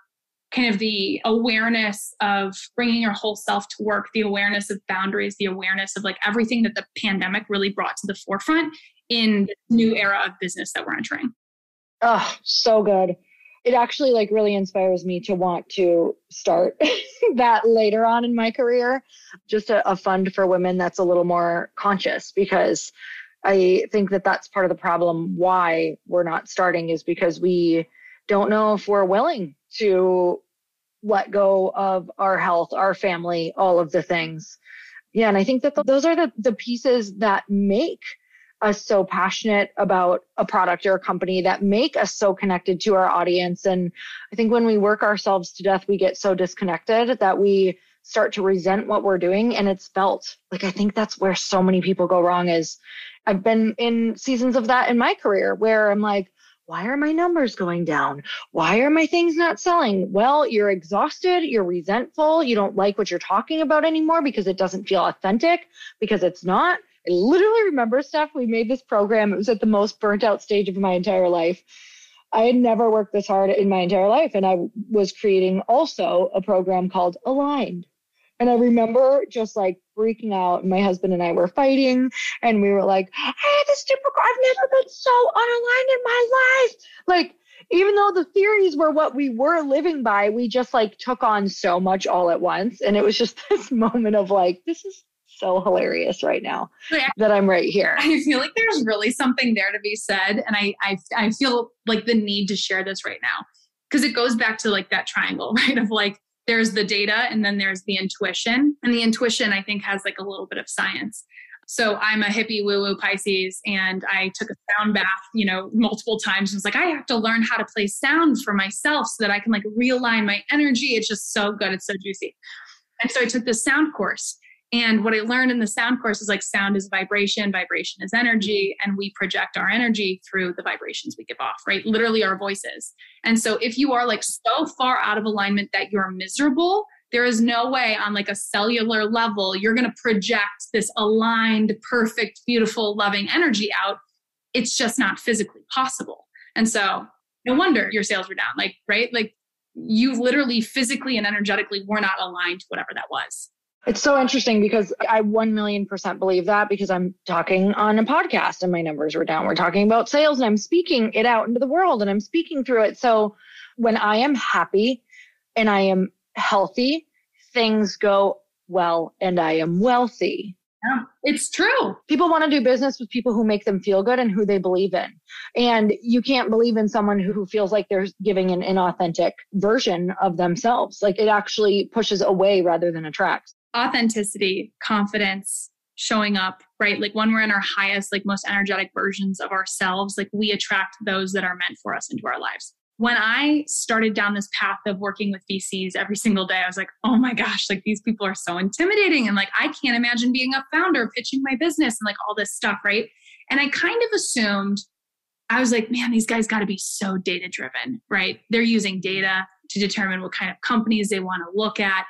Speaker 2: kind of the awareness of bringing your whole self to work, the awareness of boundaries, the awareness of like everything that the pandemic really brought to the forefront in the new era of business that we're entering.
Speaker 1: Oh, so good. It actually like really inspires me to want to start that later on in my career, just a fund for women that's a little more conscious, because I think that that's part of the problem why we're not starting is because we don't know if we're willing to let go of our health, our family, all of the things. Yeah. And I think that those are the pieces that make us so passionate about a product or a company, that make us so connected to our audience. And I think when we work ourselves to death, we get so disconnected that we start to resent what we're doing. And it's felt like, I think that's where so many people go wrong. Is I've been in seasons of that in my career where I'm like, why are my numbers going down? Why are my things not selling? Well, you're exhausted, you're resentful, you don't like what you're talking about anymore because it doesn't feel authentic, because it's not. I literally remember, Steph, we made this program. It was at the most burnt out stage of my entire life. I had never worked this hard in my entire life. And I was creating also a program called Aligned. And I remember just like freaking out. My husband and I were fighting and we were like, I had this typical, I've never been so unaligned in my life. Like, even though the theories were what we were living by, we just like took on so much all at once. And it was just this moment of like, this is so hilarious right now that I'm right here.
Speaker 2: I feel like there's really something there to be said. And I feel like the need to share this right now, because it goes back to like that triangle, right? Of like, there's the data and then there's the intuition. And the intuition, I think, has like a little bit of science. So I'm a hippie woo-woo Pisces, and I took a sound bath, multiple times. I was like, I have to learn how to play sound for myself so that I can like realign my energy. It's just so good. It's so juicy. And so I took this sound course. And what I learned in the sound course is like sound is vibration is energy, and we project our energy through the vibrations we give off, right? Literally our voices. And so if you are like so far out of alignment that you're miserable, there is no way on like a cellular level you're going to project this aligned, perfect, beautiful, loving energy out. It's just not physically possible. And so no wonder your sales were down, like, right? Like you literally physically and energetically were not aligned to whatever that was.
Speaker 1: It's so interesting because I 1,000,000% believe that, because I'm talking on a podcast and my numbers were down. We're talking about sales and I'm speaking it out into the world and I'm speaking through it. So when I am happy and I am healthy, things go well and I am wealthy.
Speaker 2: Yeah, it's true.
Speaker 1: People want to do business with people who make them feel good and who they believe in. And you can't believe in someone who feels like they're giving an inauthentic version of themselves. Like it actually pushes away rather than attracts.
Speaker 2: Authenticity, confidence, showing up, right? Like when we're in our highest, like most energetic versions of ourselves, like we attract those that are meant for us into our lives. When I started down this path of working with VCs every single day, I was like, oh my gosh, like these people are so intimidating. And like, I can't imagine being a founder, pitching my business and like all this stuff, right? And I kind of assumed, I was like, man, these guys got to be so data driven, right? They're using data to determine what kind of companies they want to look at,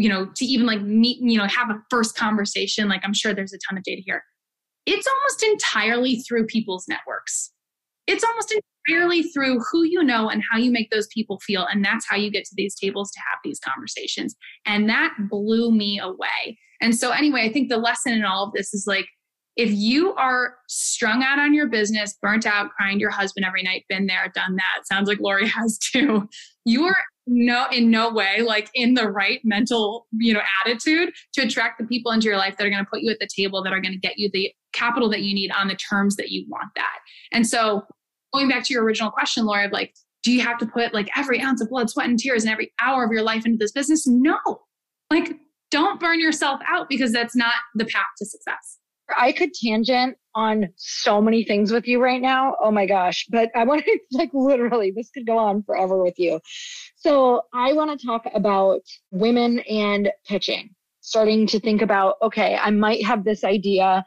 Speaker 2: to even like meet, have a first conversation. Like I'm sure there's a ton of data here. It's almost entirely through people's networks. It's almost entirely through who you know and how you make those people feel. And that's how you get to these tables to have these conversations. And that blew me away. And so anyway, I think the lesson in all of this is like, If you are strung out on your business, burnt out, crying to your husband every night, been there, done that, sounds like Lori has too, you are in no way like in the right mental, attitude to attract the people into your life that are going to put you at the table, that are going to get you the capital that you need on the terms that you want that. And so going back to your original question, Lori, of like, do you have to put like every ounce of blood, sweat, and tears and every hour of your life into this business? No. Like, don't burn yourself out, because that's not the path to success.
Speaker 1: I could tangent on so many things with you right now. Oh my gosh. But I want to like literally, this could go on forever with you. So I want to talk about women and pitching, starting to think about, okay, I might have this idea,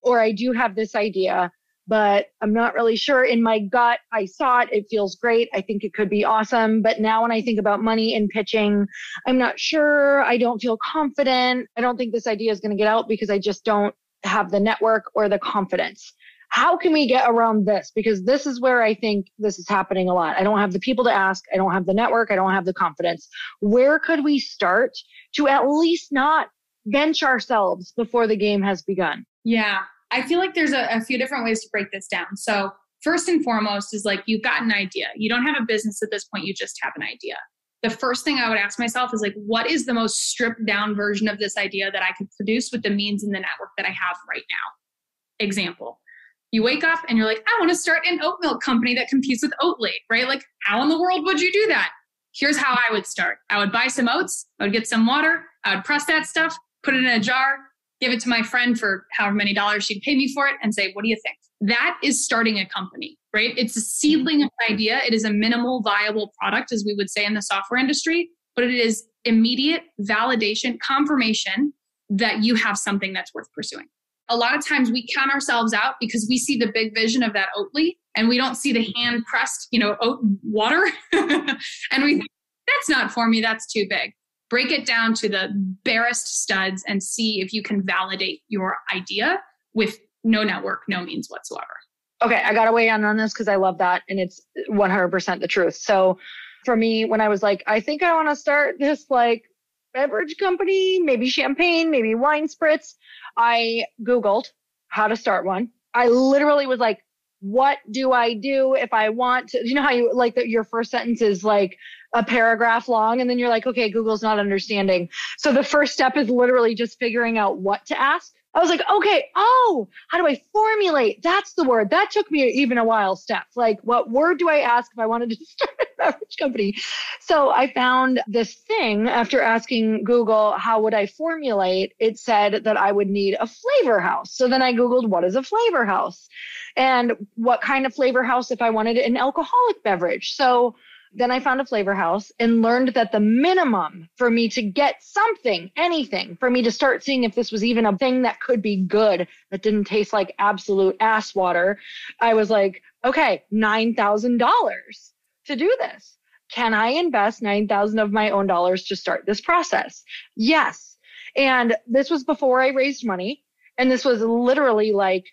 Speaker 1: or I do have this idea, but I'm not really sure. In my gut, I saw it. It feels great. I think it could be awesome. But now when I think about money and pitching, I'm not sure. I don't feel confident. I don't think this idea is going to get out because I just don't have the network or the confidence. How can we get around this? Because this is where I think this is happening a lot. I don't have the people to ask. I don't have the network. I don't have the confidence. Where could we start to at least not bench ourselves before the game has begun?
Speaker 2: Yeah. I feel like there's a few different ways to break this down. So first and foremost is like, you've got an idea. You don't have a business at this point. You just have an idea. The first thing I would ask myself is like, what is the most stripped down version of this idea that I could produce with the means and the network that I have right now? Example, you wake up and you're like, I want to start an oat milk company that competes with Oatly, right? Like, how in the world would you do that? Here's how I would start. I would buy some oats. I would get some water. I would press that stuff, put it in a jar, give it to my friend for however many dollars she'd pay me for it, and say, what do you think? That is starting a company, right? It's a seedling of an idea. It is a minimal viable product, as we would say in the software industry, but it is immediate validation, confirmation that you have something that's worth pursuing. A lot of times we count ourselves out because we see the big vision of that Oatly and we don't see the hand pressed, oat water. And we think, that's not for me. That's too big. Break it down to the barest studs and see if you can validate your idea with no network, no means whatsoever.
Speaker 1: Okay, I got to weigh in on this because I love that. And it's 100% the truth. So for me, when I was like, I think I want to start this like beverage company, maybe champagne, maybe wine spritz, I Googled how to start one. I literally was like, what do I do if I want to? You know how you like that your first sentence is like a paragraph long and then you're like, okay, Google's not understanding. So the first step is literally just figuring out what to ask. I was like, okay, how do I formulate? That's the word. That took me even a while, Stef. Like, what word do I ask if I wanted to start a beverage company? So I found this thing after asking Google, how would I formulate? It said that I would need a flavor house. So then I Googled, what is a flavor house? And what kind of flavor house if I wanted an alcoholic beverage? So then I found a flavor house and learned that the minimum for me to get something, anything, for me to start seeing if this was even a thing that could be good, that didn't taste like absolute ass water, I was like, okay, $9,000 to do this. Can I invest $9,000 of my own dollars to start this process? Yes. And this was before I raised money. And this was literally like,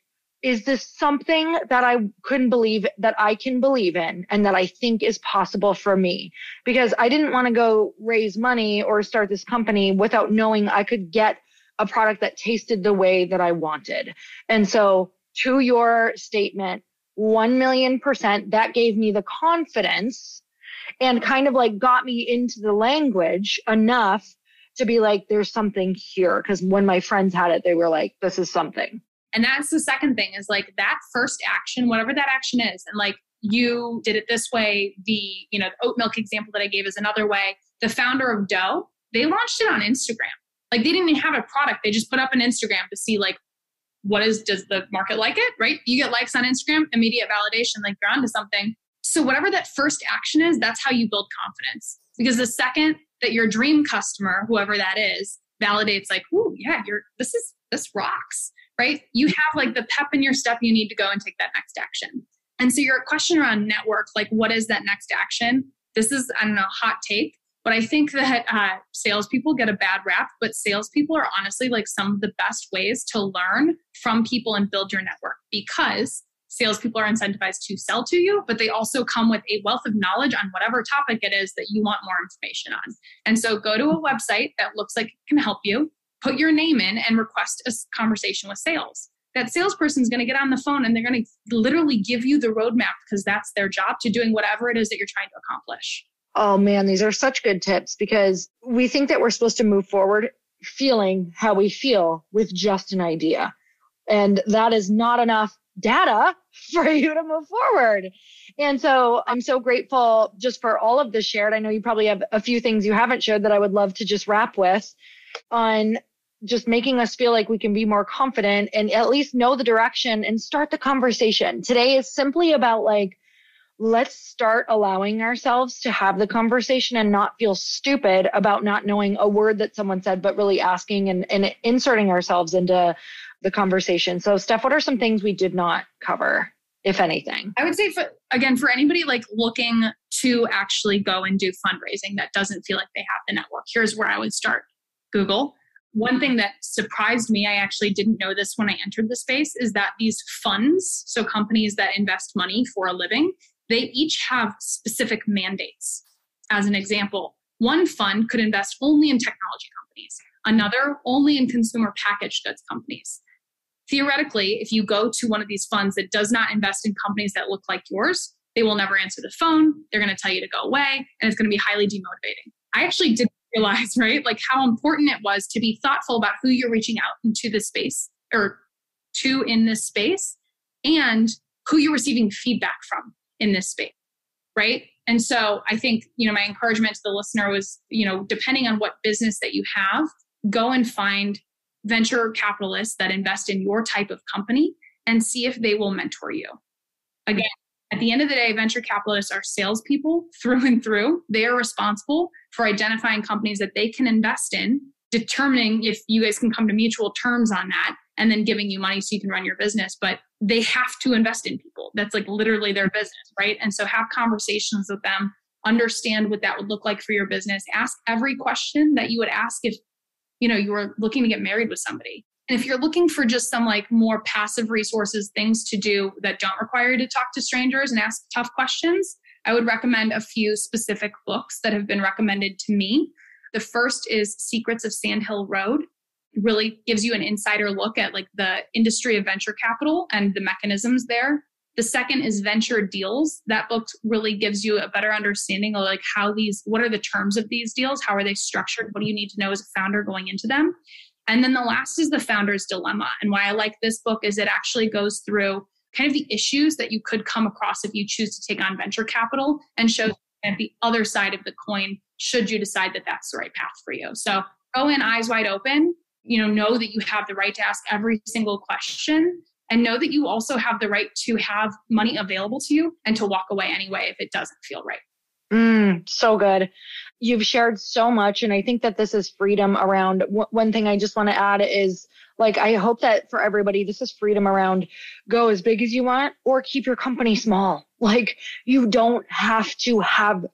Speaker 1: is this something that I couldn't believe that I can believe in and that I think is possible for me? Because I didn't want to go raise money or start this company without knowing I could get a product that tasted the way that I wanted. And so to your statement, 1,000,000%, that gave me the confidence and kind of like got me into the language enough to be like, there's something here. Because when my friends had it, they were like, this is something.
Speaker 2: And that's the second thing is like that first action, whatever that action is. And like you did it this way. The oat milk example that I gave is another way. The founder of Dough, they launched it on Instagram. Like they didn't even have a product. They just put up an Instagram to see like, does the market like it, right? You get likes on Instagram, immediate validation, like you're onto something. So whatever that first action is, that's how you build confidence. Because the second that your dream customer, whoever that is, validates like, ooh, yeah, this rocks. Right? You have like the pep in your step, you need to go and take that next action. And so your question around network, like what is that next action? This is, I don't know, hot take, but I think that salespeople get a bad rap, but salespeople are honestly like some of the best ways to learn from people and build your network because salespeople are incentivized to sell to you, but they also come with a wealth of knowledge on whatever topic it is that you want more information on. And so go to a website that looks like it can help you. Put your name in and request a conversation with sales. that salesperson is going to get on the phone and they're going to literally give you the roadmap because that's their job to doing whatever it is that you're trying to accomplish.
Speaker 1: Oh man, these are such good tips because we think that we're supposed to move forward feeling how we feel with just an idea. And that is not enough data for you to move forward. And so I'm so grateful just for all of this shared. I know you probably have a few things you haven't shared that I would love to just wrap with on just making us feel like we can be more confident and at least know the direction and start the conversation. Today is simply about like, let's start allowing ourselves to have the conversation and not feel stupid about not knowing a word that someone said, but really asking and inserting ourselves into the conversation. So Steph, what are some things we did not cover, if anything?
Speaker 2: I would say for anybody like looking to actually go and do fundraising that doesn't feel like they have the network, here's where I would start. Google. One thing that surprised me, I actually didn't know this when I entered the space, is that these funds, so companies that invest money for a living, they each have specific mandates. As an example, one fund could invest only in technology companies, another only in consumer packaged goods companies. Theoretically, if you go to one of these funds that does not invest in companies that look like yours, they will never answer the phone. They're going to tell you to go away, and it's going to be highly demotivating. I actually didn't realize, right, like how important it was to be thoughtful about who you're reaching out into this space or to in this space and who you're receiving feedback from in this space, right? And so I think, my encouragement to the listener was, depending on what business that you have, go and find venture capitalists that invest in your type of company and see if they will mentor you. Again, at the end of the day, venture capitalists are salespeople through and through. They are responsible for identifying companies that they can invest in, determining if you guys can come to mutual terms on that, and then giving you money so you can run your business. But they have to invest in people. That's like literally their business, right? And so have conversations with them, understand what that would look like for your business. Ask every question that you would ask if you were looking to get married with somebody. And if you're looking for just some like more passive resources, things to do that don't require you to talk to strangers and ask tough questions, I would recommend a few specific books that have been recommended to me. The first is Secrets of Sand Hill Road. It really gives you an insider look at like the industry of venture capital and the mechanisms there. The second is Venture Deals. That book really gives you a better understanding of like what are the terms of these deals? How are they structured? What do you need to know as a founder going into them? And then the last is The Founder's Dilemma. And why I like this book is it actually goes through kind of the issues that you could come across if you choose to take on venture capital and shows at the other side of the coin, should you decide that that's the right path for you. So go in eyes wide open, know that you have the right to ask every single question, and know that you also have the right to have money available to you and to walk away anyway if it doesn't feel right.
Speaker 1: So good. You've shared so much. And I think that this is freedom around one thing I just want to add is like, I hope that for everybody, this is freedom around go as big as you want or keep your company small. Like you don't have to have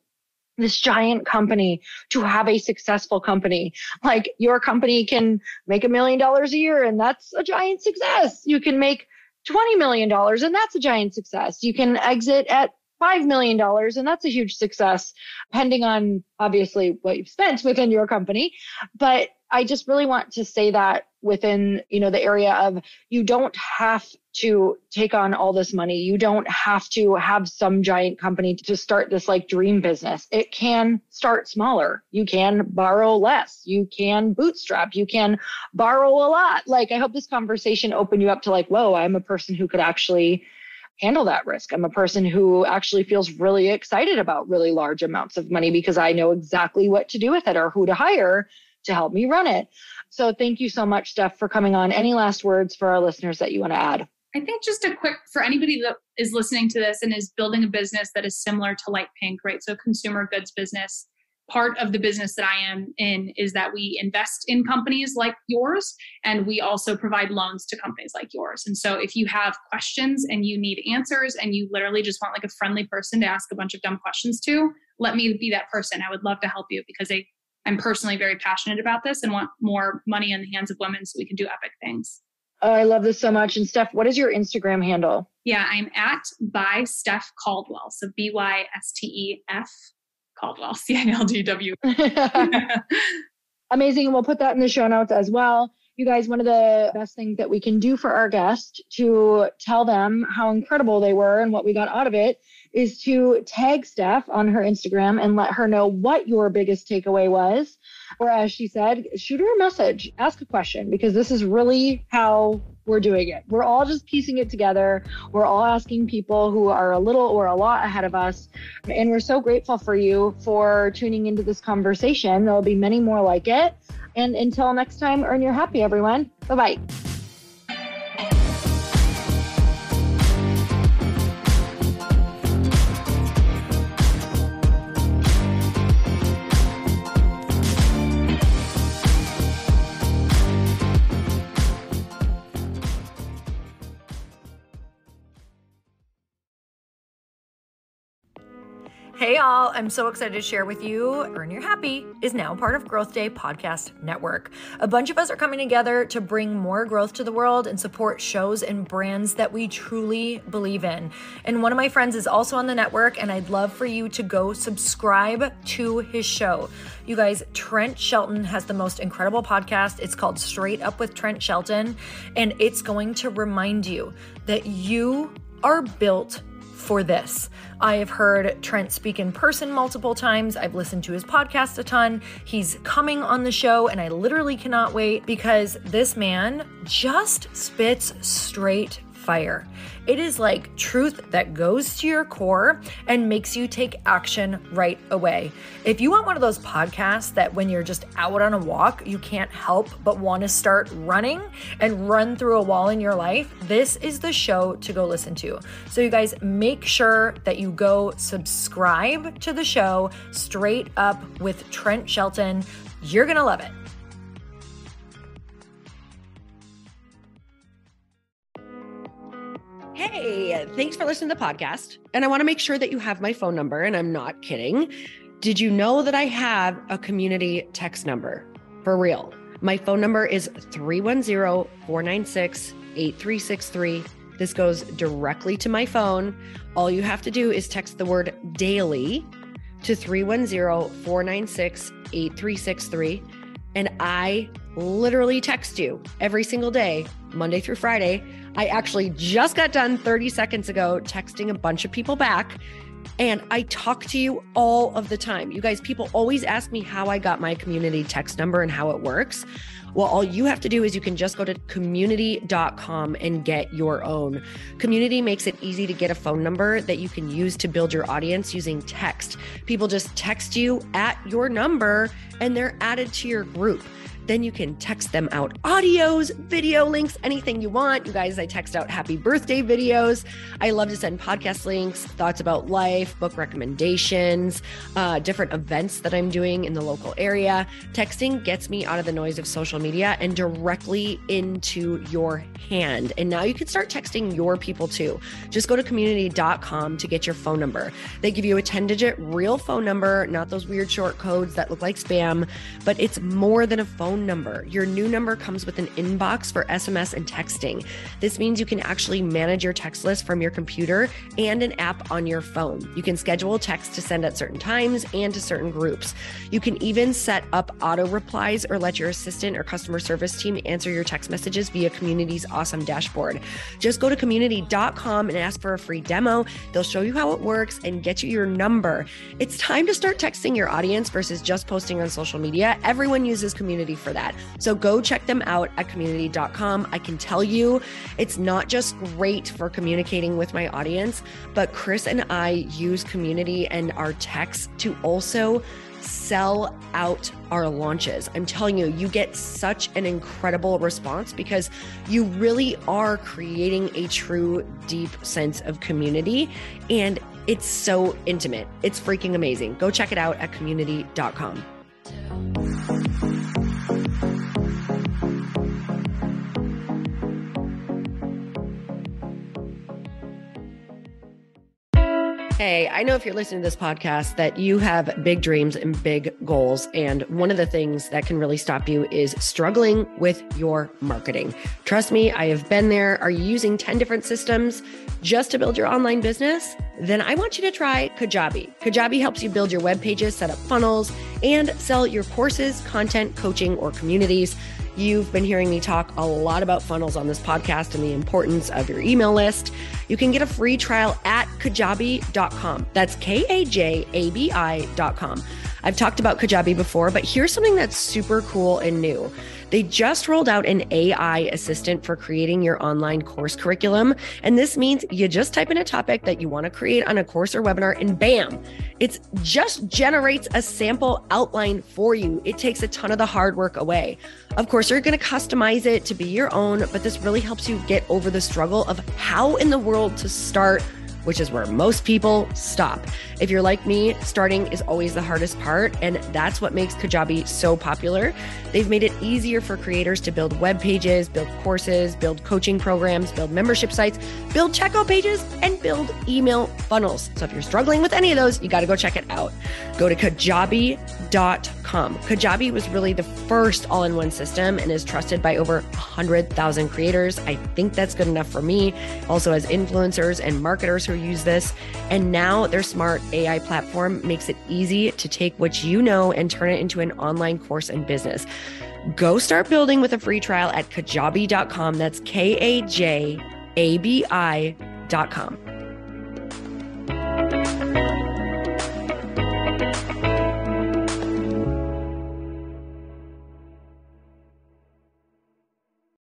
Speaker 1: this giant company to have a successful company. Like your company can make $1 million a year and that's a giant success. You can make $20 million and that's a giant success. You can exit at $5 million and that's a huge success, depending on obviously what you've spent within your company. But I just really want to say that within, the area of you don't have to take on all this money. You don't have to have some giant company to start this like dream business. It can start smaller. You can borrow less. You can bootstrap. You can borrow a lot. Like, I hope this conversation opened you up to like, whoa, I'm a person who could actually handle that risk. I'm a person who actually feels really excited about really large amounts of money because I know exactly what to do with it or who to hire to help me run it. So thank you so much, Steph, for coming on. Any last words for our listeners that you want to add?
Speaker 2: I think just a quick, for anybody that is listening to this and is building a business that is similar to Light Pink, right? So consumer goods business. Part of the business that I am in is that we invest in companies like yours, and we also provide loans to companies like yours. And so if you have questions and you need answers and you literally just want like a friendly person to ask a bunch of dumb questions to, let me be that person. I would love to help you because I'm personally very passionate about this and want more money in the hands of women so we can do epic things.
Speaker 1: Oh, I love this so much. And Steph, what is your Instagram handle?
Speaker 2: Yeah, I'm at by Stef Caldwell. So BYSTEF Caldwell, CILDW.
Speaker 1: Amazing. And we'll put that in the show notes as well. You guys, one of the best things that we can do for our guest to tell them how incredible they were and what we got out of it is to tag Stef on her Instagram and let her know what your biggest takeaway was. Or as she said, shoot her a message, ask a question, because this is really how we're doing it. We're all just piecing it together. We're all asking people who are a little or a lot ahead of us. And we're so grateful for you for tuning into this conversation. There'll be many more like it. And until next time, earn your happy, everyone. Bye-bye. Hey y'all, I'm so excited to share with you, Earn Your Happy is now part of Growth Day Podcast Network. A bunch of us are coming together to bring more growth to the world and support shows and brands that we truly believe in. And one of my friends is also on the network, and I'd love for you to go subscribe to his show. You guys, Trent Shelton has the most incredible podcast. It's called Straight Up with Trent Shelton, and it's going to remind you that you are built for this. I have heard Trent speak in person multiple times. I've listened to his podcast a ton. He's coming on the show, and I literally cannot wait because this man just spits straight fire. It is like truth that goes to your core and makes you take action right away. If you want one of those podcasts that when you're just out on a walk, you can't help but want to start running and run through a wall in your life, this is the show to go listen to. So you guys, make sure that you go subscribe to the show, Straight Up with Trent Shelton. You're going to love it.
Speaker 3: Hey, thanks for listening to the podcast. And I want to make sure that you have my phone number, and I'm not kidding. Did you know that I have a community text number? For real. My phone number is 310-496-8363. This goes directly to my phone. All you have to do is text the word daily to 310-496-8363. And I literally text you every single day, Monday through Friday. I actually just got done 30 seconds ago texting a bunch of people back, and I talk to you all of the time. You guys, people always ask me how I got my community text number and how it works. Well, all you have to do is you can just go to community.com and get your own. Community makes it easy to get a phone number that you can use to build your audience using text. People just text you at your number and they're added to your group. Then you can text them out audios, video links, anything you want. You guys, I text out happy birthday videos. I love to send podcast links, thoughts about life, book recommendations, different events that I'm doing in the local area. Texting gets me out of the noise of social media and directly into your hand. And now you can start texting your people too. Just go to community.com to get your phone number. They give you a 10-digit real phone number, not those weird short codes that look like spam, but it's more than a phone number. Your new number comes with an inbox for SMS and texting. This means you can actually manage your text list from your computer and an app on your phone. You can schedule text to send at certain times and to certain groups. You can even set up auto replies or let your assistant or customer service team answer your text messages via Community's awesome dashboard. Just go to community.com and ask for a free demo. They'll show you how it works and get you your number. It's time to start texting your audience versus just posting on social media. Everyone uses Community for that. So go check them out at community.com. I can tell you it's not just great for communicating with my audience, but Chris and I use Community and our texts to also sell out our launches. I'm telling you, you get such an incredible response because you really are creating a true deep sense of community, and it's so intimate. It's freaking amazing. Go check it out at community.com. Hey, I know if you're listening to this podcast that you have big dreams and big goals. And one of the things that can really stop you is struggling with your marketing. Trust me, I have been there. Are you using 10 different systems just to build your online business? Then I want you to try Kajabi. Kajabi helps you build your web pages, set up funnels, and sell your courses, content, coaching, or communities. You've been hearing me talk a lot about funnels on this podcast and the importance of your email list. You can get a free trial at kajabi.com. That's Kajabi.com. I've talked about Kajabi before, but here's something that's super cool and new. They just rolled out an AI assistant for creating your online course curriculum. And this means you just type in a topic that you want to create on a course or webinar and bam, it just generates a sample outline for you. It takes a ton of the hard work away. Of course, you're going to customize it to be your own, but this really helps you get over the struggle of how in the world to start, which is where most people stop. If you're like me, starting is always the hardest part, and that's what makes Kajabi so popular. They've made it easier for creators to build web pages, build courses, build coaching programs, build membership sites, build checkout pages, and build email funnels. So if you're struggling with any of those, you got to go check it out. Go to Kajabi.com. Kajabi was really the first all-in-one system and is trusted by over 100,000 creators. I think that's good enough for me. Also, as influencers and marketers who use this. And now their smart AI platform makes it easy to take what you know and turn it into an online course and business. Go start building with a free trial at Kajabi.com. That's Kajabi.com.